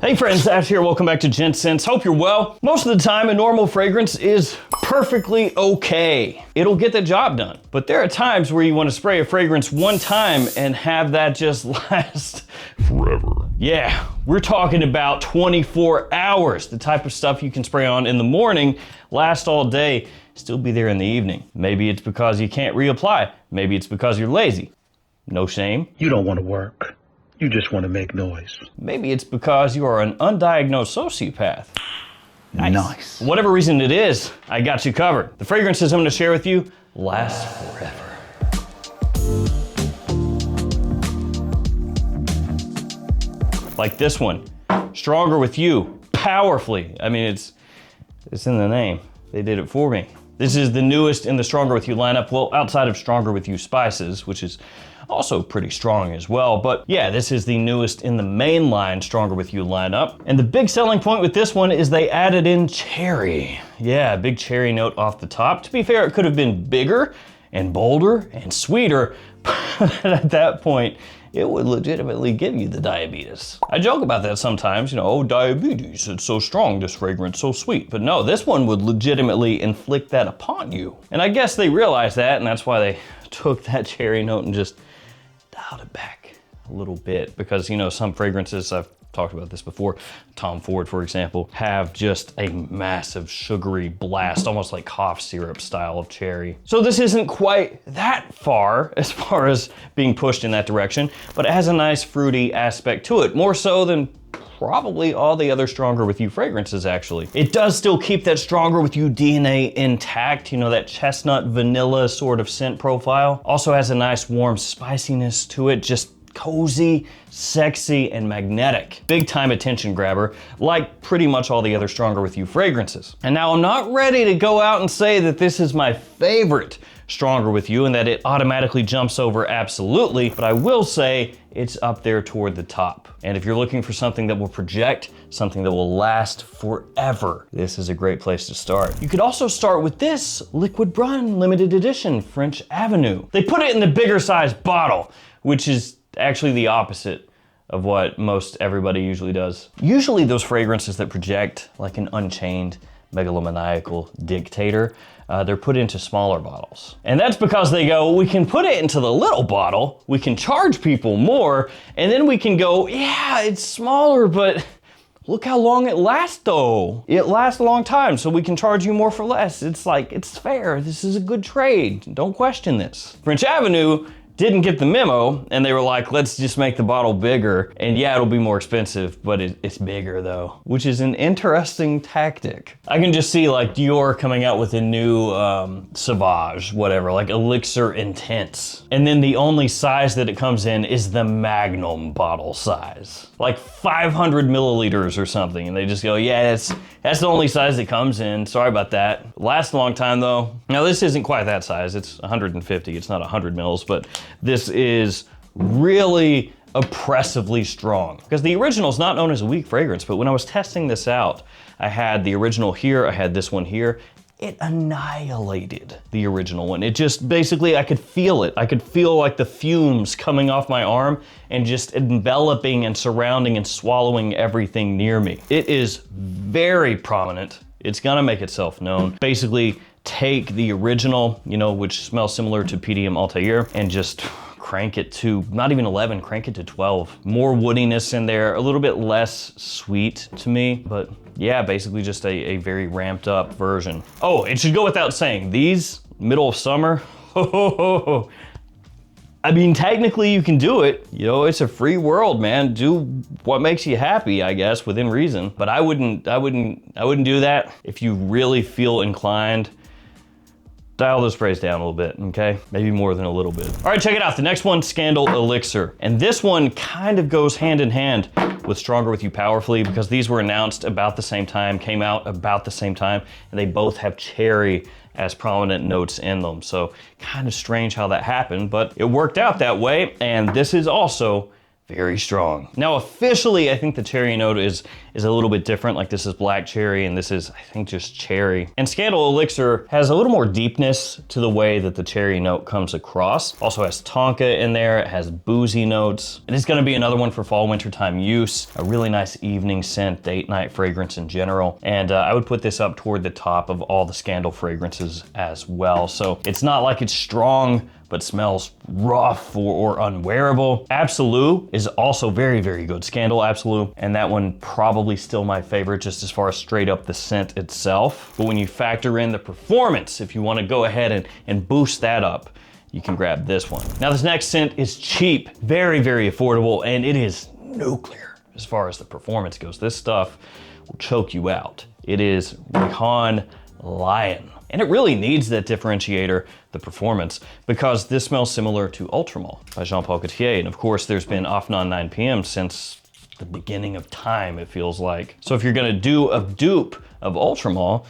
Hey friends, Ash here. Welcome back to Gents. Hope you're well. Most of the time, a normal fragrance is perfectly okay. It'll get the job done. But there are times where you want to spray a fragrance one time and have that just last forever. Yeah, we're talking about 24 hours. The type of stuff you can spray on in the morning, last all day, still be there in the evening. Maybe it's because you can't reapply. Maybe it's because you're lazy. No shame. You don't want to work. You just want to make noise. Maybe it's because you are an undiagnosed sociopath. Nice. Whatever reason it is, I got you covered. The fragrances I'm going to share with you last forever. Like this one, Stronger With You, powerfully. I mean, it's in the name. They did it for me. This is the newest in the Stronger With You lineup. Well, outside of Stronger With You Spices, which is also pretty strong as well. But yeah, this is the newest in the mainline Stronger With You lineup. And the big selling point with this one is they added in cherry. Yeah, big cherry note off the top. To be fair, it could have been bigger and bolder and sweeter, but at that point, it would legitimately give you the diabetes. I joke about that sometimes, you know, oh, diabetes, it's so strong, this fragrance, so sweet. But no, this one would legitimately inflict that upon you. And I guess they realized that, and that's why they took that cherry note and just dialed it back a little bit. Because, you know, some fragrances, I've talked about this before, Tom Ford, for example, have just a massive sugary blast, almost like cough syrup style of cherry. So this isn't quite that far as being pushed in that direction, but it has a nice fruity aspect to it, more so than probably all the other Stronger With You fragrances, actually. It does still keep that Stronger With You DNA intact, you know, that chestnut vanilla sort of scent profile. Also has a nice warm spiciness to it, just cozy, sexy, and magnetic. Big time attention grabber, like pretty much all the other Stronger With You fragrances. And now I'm not ready to go out and say that this is my favorite Stronger With You and that it automatically jumps over absolutely, but I will say it's up there toward the top. And if you're looking for something that will project, something that will last forever, this is a great place to start. You could also start with this Liquid Brun limited edition French Avenue. They put it in the bigger size bottle, which is actually the opposite of what most everybody usually does. Usually those fragrances that project like an unchained megalomaniacal dictator, they're put into smaller bottles. And that's because they go, we can put it into the little bottle, we can charge people more, and then we can go, yeah, it's smaller, but look how long it lasts though. It lasts a long time, so we can charge you more for less. It's like, it's fair, this is a good trade, don't question this. French Avenue didn't get the memo, and they were like, let's just make the bottle bigger, and yeah, it'll be more expensive, but it's bigger though, which is an interesting tactic. I can just see like Dior coming out with a new Sauvage, whatever, like Elixir Intense, and then the only size that it comes in is the Magnum bottle size, like 500 milliliters or something, and they just go, yeah, that's the only size it comes in, sorry about that. Lasts a long time though. Now this isn't quite that size, it's 150, it's not 100 mils, but this is really oppressively strong. Because the original is not known as a weak fragrance, but when I was testing this out, I had the original here, I had this one here. It annihilated the original one. It just basically, I could feel it. I could feel like the fumes coming off my arm and just enveloping and surrounding and swallowing everything near me. It is very prominent. It's gonna make itself known. Basically, take the original, you know, which smells similar to PDM Altair, and just crank it to, not even 11, crank it to 12. More woodiness in there, a little bit less sweet to me, but yeah, basically just a very ramped up version. Oh, it should go without saying, these, middle of summer, I mean, technically you can do it. You know, it's a free world, man. Do what makes you happy, I guess, within reason. But I wouldn't do that. If you really feel inclined, dial those sprays down a little bit, okay? Maybe more than a little bit. All right, check it out. The next one, Scandal Elixir. And this one kind of goes hand in hand with Stronger With You Powerfully, because these were announced about the same time, came out about the same time, and they both have cherry as prominent notes in them. So kind of strange how that happened, but it worked out that way. And this is also very strong. Now officially, I think the cherry note is a little bit different. Like this is black cherry and this is, I think, just cherry. And Scandal Elixir has a little more deepness to the way that the cherry note comes across. Also has tonka in there, it has boozy notes. It is gonna be another one for fall, wintertime use. A really nice evening scent, date night fragrance in general. And I would put this up toward the top of all the Scandal fragrances as well. So it's not like it's strong, but smells rough or unwearable. Absolute is also very, very good. Scandal Absolute, and that one probably still my favorite just as far as straight up the scent itself. But when you factor in the performance, if you wanna go ahead and boost that up, you can grab this one. Now this next scent is cheap, very, very affordable, and it is nuclear as far as the performance goes. This stuff will choke you out. It is Rihan Lion. And it really needs that differentiator, the performance, because this smells similar to Ultramall by Jean Paul Gaultier. And of course, there's been Afnan 9 PM since the beginning of time, it feels like. So if you're gonna do a dupe of Ultramall,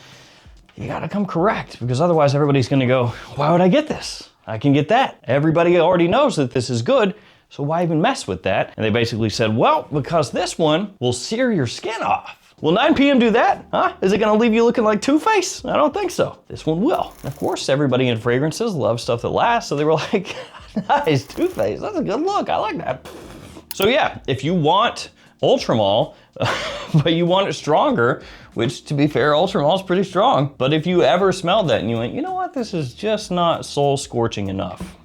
you gotta come correct, because otherwise everybody's gonna go, why would I get this? I can get that. Everybody already knows that this is good, so why even mess with that? And they basically said, well, because this one will sear your skin off. Will 9 PM do that? Huh? Is it gonna leave you looking like Two-Face? I don't think so. This one will. Of course, everybody in fragrances loves stuff that lasts, so they were like, nice, Two-Face, that's a good look, I like that. So yeah, if you want Ultramall, but you want it stronger, which to be fair, Ultramall is pretty strong, but if you ever smelled that and you went, you know what, this is just not soul scorching enough,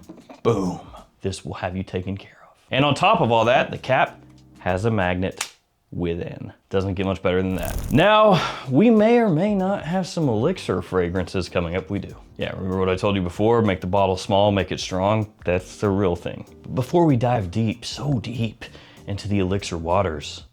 boom, this will have you taken care of. And on top of all that, the cap has a magnet within. Doesn't get much better than that. Now, we may or may not have some elixir fragrances coming up. We do. Yeah, remember what I told you before? Make the bottle small, make it strong. That's the real thing. But before we dive deep, so deep into the elixir waters,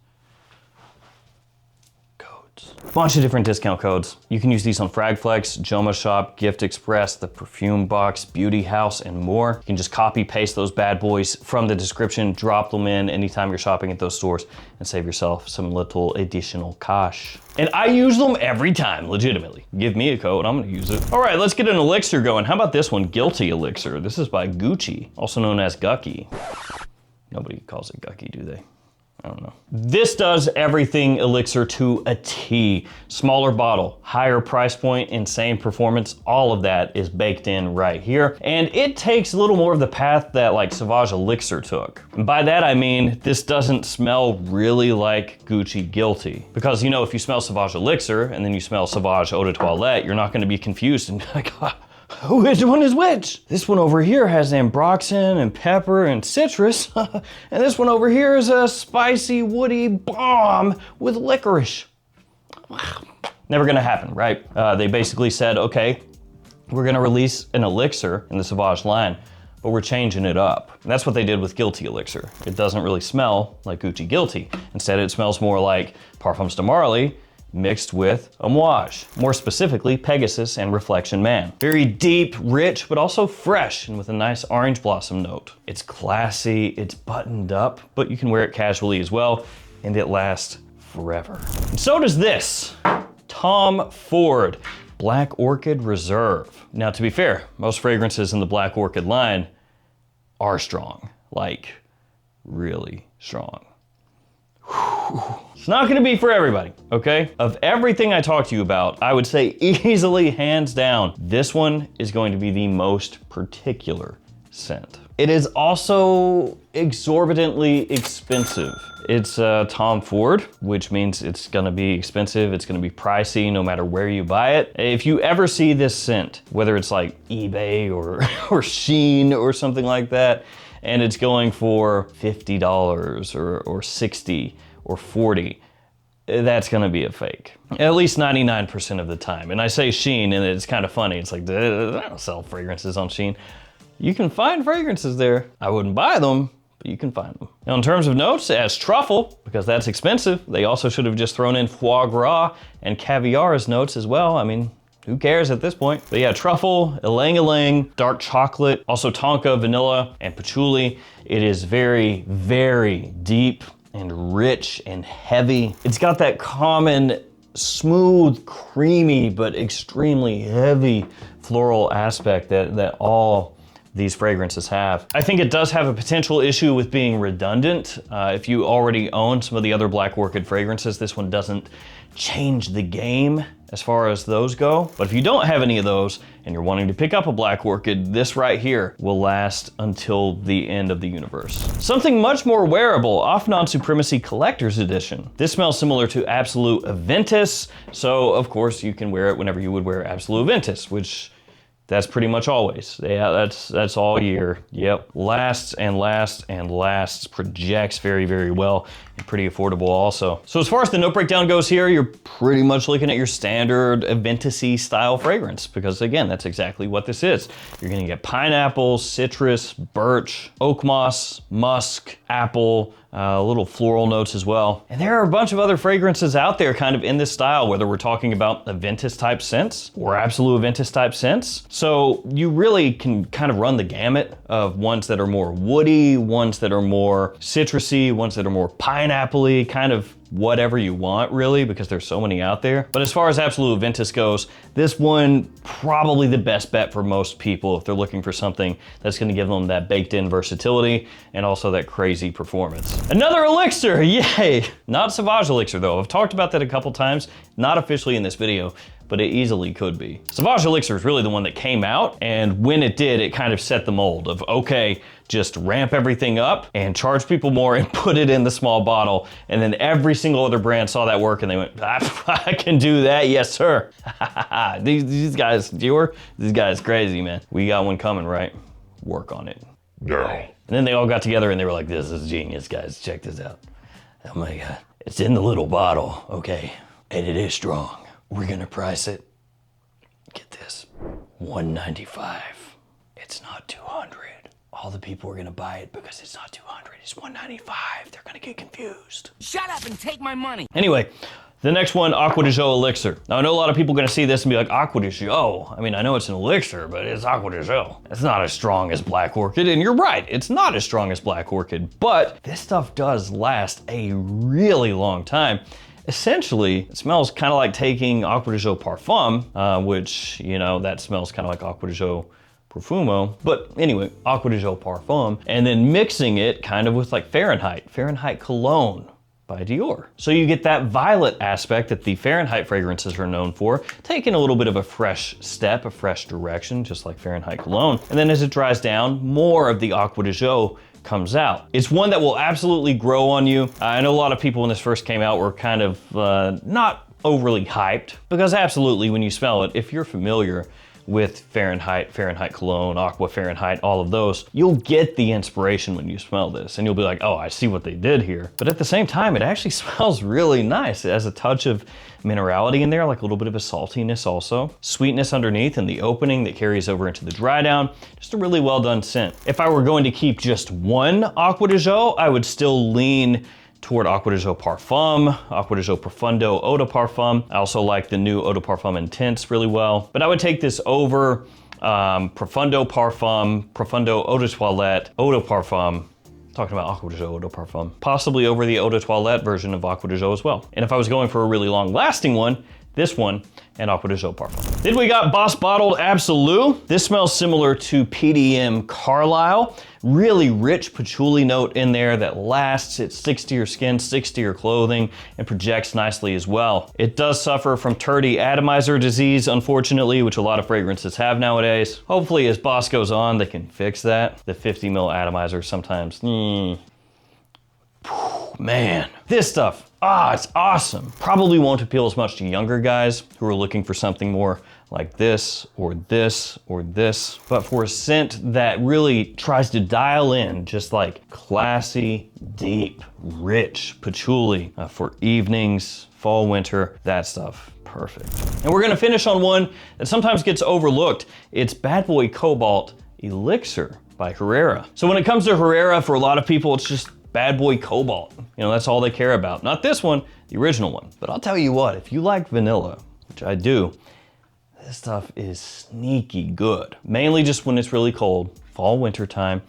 bunch of different discount codes. You can use these on Fragflex, JOMASHOP, Gift Express, the Perfume Box, Beauty House, and more. You can just copy paste those bad boys from the description, drop them in anytime you're shopping at those stores, and save yourself some little additional cash. And I use them every time, legitimately. Give me a code, I'm gonna use it. All right, let's get an elixir going. How about this one, Guilty Elixir? This is by Gucci, also known as Gucky. Nobody calls it Gucky, do they? I don't know. This does everything elixir to a T. Smaller bottle, higher price point, insane performance, all of that is baked in right here. And it takes a little more of the path that like Sauvage Elixir took. And by that I mean, this doesn't smell really like Gucci Guilty. Because you know, if you smell Sauvage Elixir and then you smell Sauvage Eau de Toilette, you're not gonna be confused and be like, which one is which? This one over here has ambroxan and pepper and citrus, and this one over here is a spicy, woody bomb with licorice. Never gonna happen, right? They basically said, okay, we're gonna release an elixir in the Sauvage line, but we're changing it up. And that's what they did with Guilty Elixir. It doesn't really smell like Gucci Guilty. Instead, it smells more like Parfums de Marly, mixed with Amouage, more specifically Pegasus and Reflection Man. Very deep, rich, but also fresh and with a nice orange blossom note. It's classy, it's buttoned up, but you can wear it casually as well, and it lasts forever. And so does this, Tom Ford Black Orchid Reserve. Now to be fair, most fragrances in the Black Orchid line are strong, like really strong. It's not gonna be for everybody, okay? Of everything I talked to you about, I would say easily, hands down, this one is going to be the most particular scent. It is also exorbitantly expensive. It's Tom Ford, which means it's gonna be expensive, it's gonna be pricey no matter where you buy it. If you ever see this scent, whether it's like eBay or Shein or something like that, and it's going for $50 or $60 or $40, that's gonna be a fake. At least 99% of the time. And I say Shein, and it's kind of funny. It's like, they don't sell fragrances on Shein. You can find fragrances there. I wouldn't buy them, but you can find them. Now in terms of notes, it has truffle, because that's expensive. They also should have just thrown in foie gras and caviar as notes as well. I mean, who cares at this point? But yeah, truffle, ylang-ylang, dark chocolate, also tonka, vanilla, and patchouli. It is very, very deep and rich and heavy. It's got that common, smooth, creamy, but extremely heavy floral aspect that all these fragrances have. I think it does have a potential issue with being redundant. If you already own some of the other Black Orchid fragrances, this one doesn't change the game as far as those go. But if you don't have any of those and you're wanting to pick up a Black Orchid, this right here will last until the end of the universe. Something much more wearable, Afnan Supremacy Collector's Edition. This smells similar to Absolute Aventus, so of course you can wear it whenever you would wear Absolute Aventus, which that's pretty much always. Yeah, that's all year. Yep, lasts and lasts and lasts, projects very, very well, and pretty affordable also. So as far as the note breakdown goes here, you're pretty much looking at your standard Aventus-y style fragrance, because again, that's exactly what this is. You're gonna get pineapple, citrus, birch, oak moss, musk, apple, little floral notes as well. And there are a bunch of other fragrances out there kind of in this style, whether we're talking about Aventus type scents or Absolute Aventus type scents. So you really can kind of run the gamut of ones that are more woody, ones that are more citrusy, ones that are more pineapple-y, kind of whatever you want really, because there's so many out there. But as far as Absolute Aventus goes, this one probably the best bet for most people if they're looking for something that's gonna give them that baked in versatility and also that crazy performance. Another elixir, yay! Not Sauvage Elixir though. I've talked about that a couple times, not officially in this video, but it easily could be. Sauvage Elixir is really the one that came out, and when it did, it kind of set the mold of, okay, just ramp everything up and charge people more and put it in the small bottle. And then every single other brand saw that work and they went, I can do that, yes sir. these guys, Dior, these guys crazy, man. We got one coming, right? Work on it. No. And then they all got together and they were like, this is genius, guys, check this out. Oh my God, it's in the little bottle, okay? And it is strong. We're gonna price it, get this, $195. It's not $200. All the people are gonna buy it because it's not $200, it's $195. They're gonna get confused. Shut up and take my money. Anyway, the next one, Acqua di Gio Elixir. Now I know a lot of people are gonna see this and be like, Acqua di Gio? I mean, I know it's an elixir, but it's Acqua di Gio. It's not as strong as Black Orchid, and you're right, it's not as strong as Black Orchid, but this stuff does last a really long time. Essentially, it smells kind of like taking Acqua di Gio Parfum, which, you know, that smells kind of like Acqua di Gio Profumo. But anyway, Acqua di Gio Parfum, and then mixing it kind of with like Fahrenheit Cologne by Dior. So you get that violet aspect that the Fahrenheit fragrances are known for, taking a little bit of a fresh step, a fresh direction, just like Fahrenheit Cologne. And then as it dries down, more of the Acqua di Gio comes out. It's one that will absolutely grow on you. I know a lot of people when this first came out were kind of not overly hyped, because absolutely when you smell it, if you're familiar with Fahrenheit Cologne, Aqua Fahrenheit, all of those, you'll get the inspiration when you smell this and you'll be like, oh, I see what they did here. But at the same time, it actually smells really nice. It has a touch of minerality in there, like a little bit of a saltiness also. Sweetness underneath and the opening that carries over into the dry down. Just a really well done scent. If I were going to keep just one Acqua di Gio, I would still lean toward Acqua di Gio Parfum, Acqua di Gio Profundo Eau de Parfum. I also like the new Eau de Parfum Intense really well. But I would take this over Profundo Parfum, Profundo Eau de Toilette, Eau de Parfum, talking about Acqua di Gio Eau de Parfum, possibly over the Eau de Toilette version of Acqua di Gio as well. And if I was going for a really long lasting one, this one and Acqua di Gio Parfum. Then we got Boss Bottled Absolute. This smells similar to PDM Carlisle. Really rich patchouli note in there that lasts. It sticks to your skin, sticks to your clothing, and projects nicely as well. It does suffer from tardy atomizer disease, unfortunately, which a lot of fragrances have nowadays. Hopefully, as Boss goes on, they can fix that. The 50 ml atomizer sometimes, man, this stuff, it's awesome. Probably won't appeal as much to younger guys who are looking for something more like this or this or this, but for a scent that really tries to dial in just like classy, deep, rich patchouli for evenings, fall, winter, that stuff. Perfect. And we're gonna finish on one that sometimes gets overlooked. It's Bad Boy Cobalt Elixir by Herrera. So when it comes to Herrera, for a lot of people, it's just Bad Boy Cobalt. You know, that's all they care about. Not this one, the original one. But I'll tell you what, if you like vanilla, which I do, this stuff is sneaky good. Mainly just when it's really cold, fall, winter time.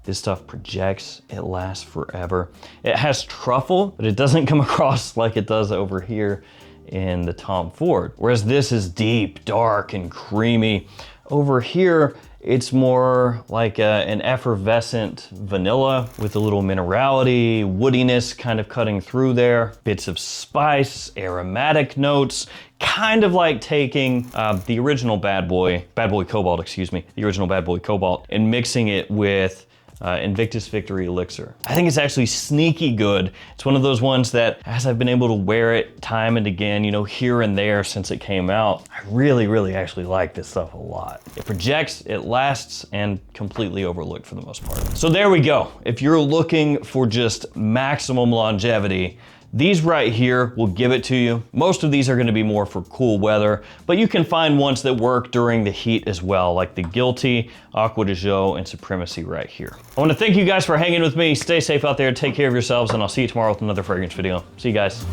This stuff projects, it lasts forever. It has truffle, but it doesn't come across like it does over here in the Tom Ford. Whereas this is deep, dark, and creamy. Over here, It's more like an effervescent vanilla with a little minerality, woodiness kind of cutting through there, bits of spice, aromatic notes, kind of like taking the original Bad Boy Cobalt, the original Bad Boy Cobalt, and mixing it with Invictus Victory Elixir. I think it's actually sneaky good. It's one of those ones that, as I've been able to wear it time and again, you know, here and there since it came out, I really actually like this stuff a lot. It projects, it lasts, and completely overlooked for the most part. So there we go. If you're looking for just maximum longevity, these right here will give it to you. Most of these are gonna be more for cool weather, but you can find ones that work during the heat as well, like the Guilty, Acqua di Gio, and Supremacy right here. I wanna thank you guys for hanging with me. Stay safe out there, take care of yourselves, and I'll see you tomorrow with another fragrance video. See you guys.